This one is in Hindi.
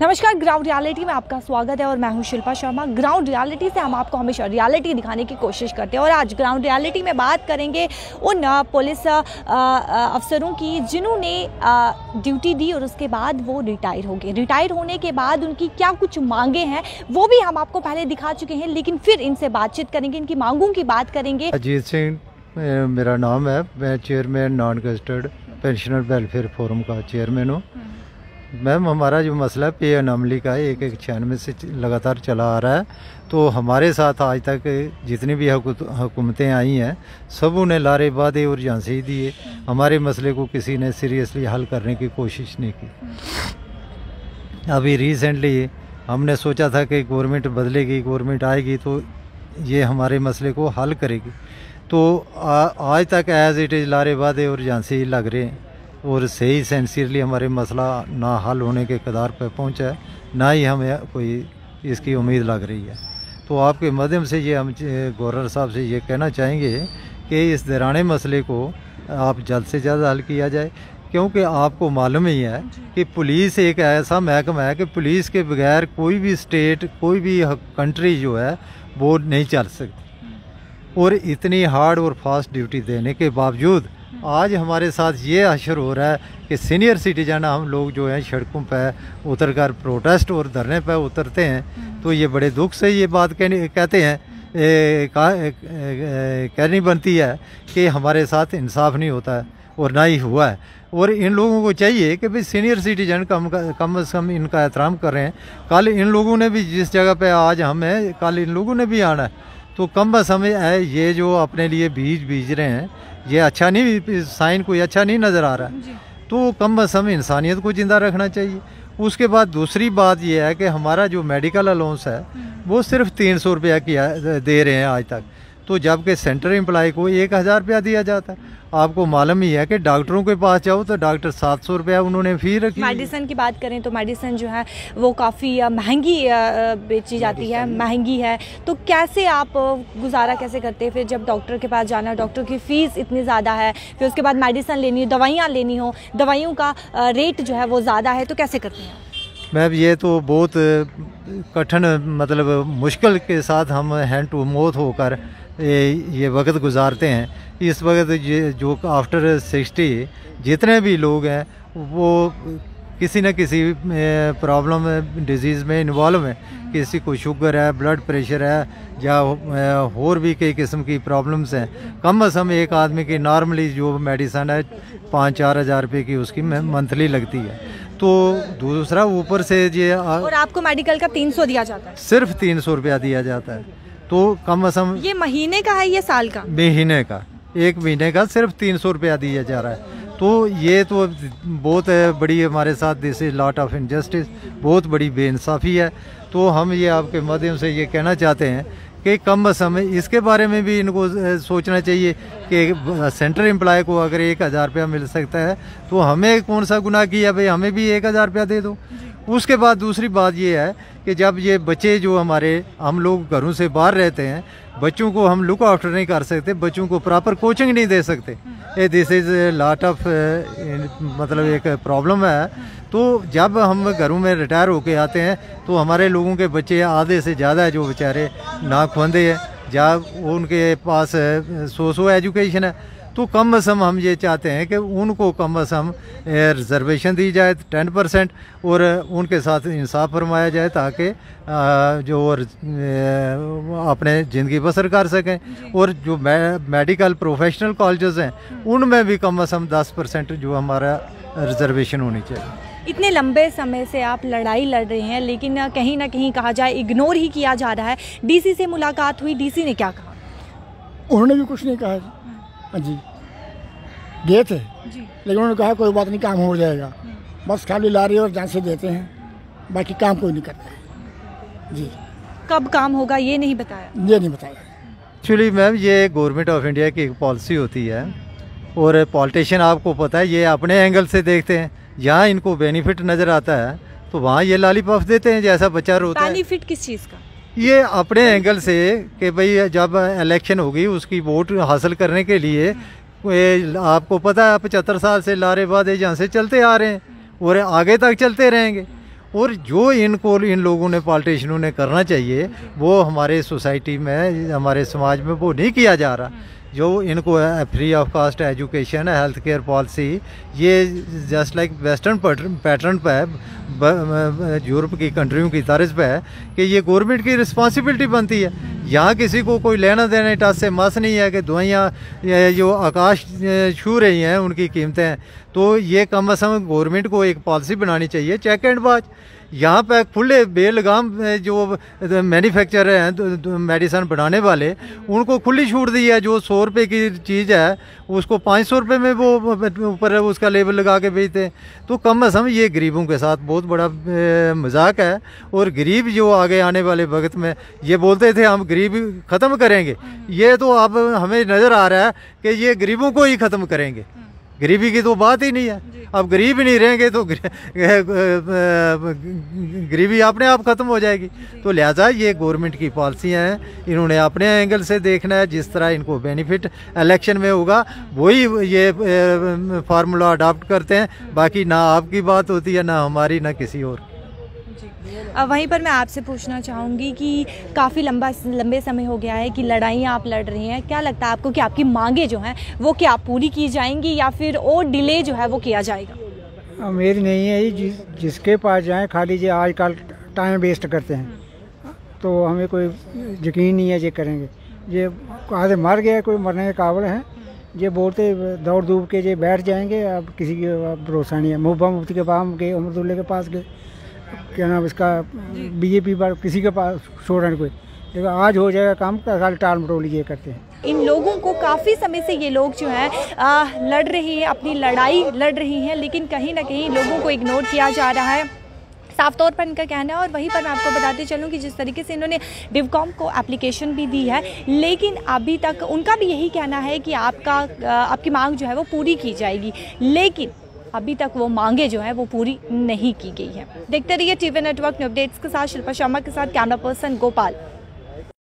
नमस्कार, ग्राउंड रियलिटी में आपका स्वागत है और मैं हूं शिल्पा शर्मा। ग्राउंड रियलिटी से हम आपको हमेशा रियलिटी दिखाने की कोशिश करते हैं और आज ग्राउंड रियलिटी में बात करेंगे उन पुलिस अफसरों की जिन्होंने ड्यूटी दी और उसके बाद वो रिटायर हो गए। रिटायर होने के बाद उनकी क्या कुछ मांगे हैं वो भी हम आपको पहले दिखा चुके हैं, लेकिन फिर इनसे बातचीत करेंगे, इनकी मांगों की बात करेंगे। अजीत सिंह मेरा नाम है, मैं chairman non gazetted pensioner welfare forum का चेयरमैन हूँ। मैम, हमारा जो मसला पे अनामली का है 196 से लगातार चला आ रहा है। तो हमारे साथ आज तक जितनी भी हुकूमतें आई हैं सब उन्हें लारे वादे और झांसे दिए। हमारे मसले को किसी ने सीरियसली हल करने की कोशिश नहीं की। अभी रिसेंटली हमने सोचा था कि गवर्नमेंट बदलेगी, गवर्नमेंट आएगी तो ये हमारे मसले को हल करेगी। तो आज तक एज इट इज़ लारे वादे और झांसे ही लग रहे हैं और सही सेंसियरली हमारे मसला ना हल होने के कगार पर पहुंचा है, ना ही हमें कोई इसकी उम्मीद लग रही है। तो आपके माध्यम से ये हम गवर्नर साहब से ये कहना चाहेंगे कि इस दौराने मसले को आप जल्द से जल्द हल किया जाए, क्योंकि आपको मालूम ही है कि पुलिस एक ऐसा महकमा है कि पुलिस के बगैर कोई भी स्टेट, कोई भी कंट्री जो है वो नहीं चल सकती। और इतनी हार्ड और फास्ट ड्यूटी देने के बावजूद आज हमारे साथ ये अशर हो रहा है कि सीनियर सिटीजन हम लोग जो हैं सड़कों पर उतरकर प्रोटेस्ट और धरने पर उतरते हैं। तो ये बड़े दुख से ये बात कहते हैं, कहनी बनती है कि हमारे साथ इंसाफ नहीं होता है और ना ही हुआ है। और इन लोगों को चाहिए कि भाई सीनियर सिटीजन कम से कम इनका एहतराम कर रहे हैं। कल इन लोगों ने भी जिस जगह पे आज हम हैं, कल इन लोगों ने भी आना है। तो कम बस हमें ये जो अपने लिए बीज बीज रहे हैं ये अच्छा नहीं, साइन कोई अच्छा नहीं नज़र आ रहा है। तो कम बस हमें इंसानियत को ज़िंदा रखना चाहिए। उसके बाद दूसरी बात ये है कि हमारा जो मेडिकल अलाउंस है वो सिर्फ 300 रुपया किया दे रहे हैं आज तक, तो जबकि सेंटर एम्प्लॉय को 1000 रुपया दिया जाता है। आपको मालूम ही है कि डॉक्टरों के पास जाओ तो डॉक्टर 700 रुपया उन्होंने फी रखी। मेडिसिन की बात करें तो मेडिसिन जो है वो काफ़ी महंगी बेची जाती है, महंगी है। तो कैसे आप गुजारा कैसे करते हैं? फिर जब डॉक्टर के पास जाना, डॉक्टर की फ़ीस इतनी ज़्यादा है, फिर उसके बाद मेडिसिन लेनी हो, दवाइयाँ लेनी हो, दवाइयों का रेट जो है वो ज़्यादा है, तो कैसे करते हैं? मैम, ये तो बहुत कठिन, मतलब मुश्किल के साथ हम हैंड टू माउथ होकर ये वक्त गुजारते हैं। इस वक्त जो आफ्टर 60 जितने भी लोग हैं वो किसी न किसी प्रॉब्लम डिजीज़ में इन्वॉल्व हैं। किसी को शुगर है, ब्लड प्रेशर है, या और भी कई किस्म की प्रॉब्लम्स हैं। कम से कम एक आदमी की नॉर्मली जो मेडिसन है 5-4 हज़ार रुपये की उसकी मंथली लगती है। तो दूसरा ऊपर से ये और आपको मेडिकल का 300 दिया जाता है, सिर्फ 300 रुपया दिया जाता है। तो कम से कम ये महीने का है या साल का? महीने का, एक महीने का सिर्फ 300 रुपया दिया जा रहा है। तो ये तो बहुत बड़ी हमारे साथ this is lot of injustice, बहुत बड़ी बेइंसाफ़ी है। तो हम ये आपके माध्यम से ये कहना चाहते हैं कि कम समय इसके बारे में भी इनको सोचना चाहिए कि सेंट्रल एम्प्लॉय को अगर 1000 रुपया मिल सकता है तो हमें कौन सा गुनाह किया भाई, हमें भी 1000 रुपया दे दो। उसके बाद दूसरी बात ये है कि जब ये बच्चे जो हम लोग घरों से बाहर रहते हैं, बच्चों को हम लुक आफ्टर नहीं कर सकते, बच्चों को प्रॉपर कोचिंग नहीं दे सकते। दिस इज़ लॉट ऑफ मतलब एक प्रॉब्लम है। तो जब हम घरों में रिटायर होके आते हैं तो हमारे लोगों के बच्चे आधे से ज़्यादा जो बेचारे ना खुंदे हैं, जब उनके पास सो एजुकेशन है। तो कम से कम हम ये चाहते हैं कि उनको कम से कम रिजर्वेशन दी जाए 10% और उनके साथ इंसाफ फरमाया जाए ताकि जो अपने ज़िंदगी बसर कर सकें। और जो मेडिकल प्रोफेशनल कॉलेजेस हैं उनमें भी कम से कम 10% जो हमारा रिजर्वेशन होनी चाहिए। इतने लंबे समय से आप लड़ाई लड़ रहे हैं, लेकिन कहीं ना कहीं कहा जाए इग्नोर ही किया जा रहा है। डीसी से मुलाकात हुई, डीसी ने क्या कहा? उन्होंने भी कुछ नहीं कहा जी, गए थे जी, लेकिन उन्होंने कहा कोई बात नहीं, काम हो जाएगा। बस खाली लारी और जान से देते हैं, बाकी काम कोई नहीं करता है जी। कब काम होगा ये नहीं बताया? ये नहीं बताया। एक्चुअली मैम, ये गवर्नमेंट ऑफ इंडिया की एक पॉलिसी होती है और पॉलिटिशियन आपको पता है ये अपने एंगल से देखते हैं। जहाँ इनको बेनिफिट नज़र आता है तो वहाँ ये लॉलीपॉप देते हैं, जैसा बच्चा रोता है। बेनिफिट किस चीज़ का? ये अपने एंगल से कि भाई जब इलेक्शन होगी उसकी वोट हासिल करने के लिए आपको पता है 75 साल से लारे वादे जहाँ से चलते आ रहे हैं और आगे तक चलते रहेंगे। और जो इन लोगों ने पॉलिटिशियनों ने करना चाहिए वो हमारे सोसाइटी में, हमारे समाज में वो नहीं किया जा रहा। जो इनको free of cost education, health care policy, ये जस्ट लाइक वेस्टर्न पैटर्न पे है, यूरोप की कंट्रियों की तर्ज पे है कि ये गवर्नमेंट की रिस्पॉन्सिबिलिटी बनती है। यहाँ किसी को कोई लेना देना टस से मस नहीं है कि दवाइयाँ जो आकाश छू रही हैं उनकी कीमतें, तो ये कम अज़ कम गवर्नमेंट को एक पॉलिसी बनानी चाहिए चेक एंड वाच। यहाँ पे खुले बेलगाम जो मैन्युफैक्चरर हैं मेडिसन बनाने वाले, उनको खुली छूट दी है। जो 100 रुपये की चीज़ है उसको 500 रुपये में वो ऊपर उसका लेबल लगा के बेचते हैं। तो कम अज़ कम ये गरीबों के साथ बहुत बड़ा मजाक है। और गरीब जो आगे आने वाले वक्त में ये बोलते थे हम गरीबी ख़त्म करेंगे, ये तो अब हमें नज़र आ रहा है कि ये गरीबों को ही ख़त्म करेंगे। गरीबी की तो बात ही नहीं है। अब गरीब ही नहीं रहेंगे तो गरीबी अपने आप ख़त्म हो जाएगी। तो लिहाजा ये गवर्नमेंट की पॉलिसियाँ हैं, इन्होंने अपने एंगल से देखना है। जिस तरह इनको बेनिफिट इलेक्शन में होगा वही ये फार्मूला अडॉप्ट करते हैं। बाकी ना आपकी बात होती है, ना हमारी, ना किसी और। वहीं पर मैं आपसे पूछना चाहूँगी कि काफ़ी लंबे समय हो गया है कि लड़ाइयाँ आप लड़ रही हैं। क्या लगता है आपको कि आपकी मांगे जो हैं वो क्या पूरी की जाएंगी या फिर और डिले जो है वो किया जाएगा? मेरी नहीं है ये, जिसके पास जाएं खाली जो आजकल टाइम वेस्ट करते हैं, तो हमें कोई यकीन नहीं है ये करेंगे। ये आधे मर गए, कोई मरने के काबिल हैं, ये बोलते दौड़ धूप के ये बैठ जाएंगे। अब किसी की भरोसा नहीं है। मुहब्बा मुफ्ती के पास गए, उमरदुल्ले के पास गए, क्या नाम इसका बीजेपी पर किसी के पास छोड़ने कोई, लेकिन आज हो जाएगा काम का खाली टाल मटोल ये करते हैं। इन लोगों को काफ़ी समय से ये लोग जो हैं लड़ रही हैं, अपनी लड़ाई लड़ रही हैं, लेकिन कहीं ना कहीं लोगों को इग्नोर किया जा रहा है, साफ तौर पर इनका कहना है। और वहीं पर मैं आपको बताते चलूँ कि जिस तरीके से इन्होंने डिवकॉम को एप्लीकेशन भी दी है, लेकिन अभी तक उनका भी यही कहना है कि आपकी मांग जो है वो पूरी की जाएगी, लेकिन अभी तक वो मांगे जो हैं वो पूरी नहीं की गई हैं। देखते रहिए टीवी नेटवर्क न्यूज़ अपडेट्स के साथ शिल्पा शर्मा के साथ कैमरा पर्सन गोपाल।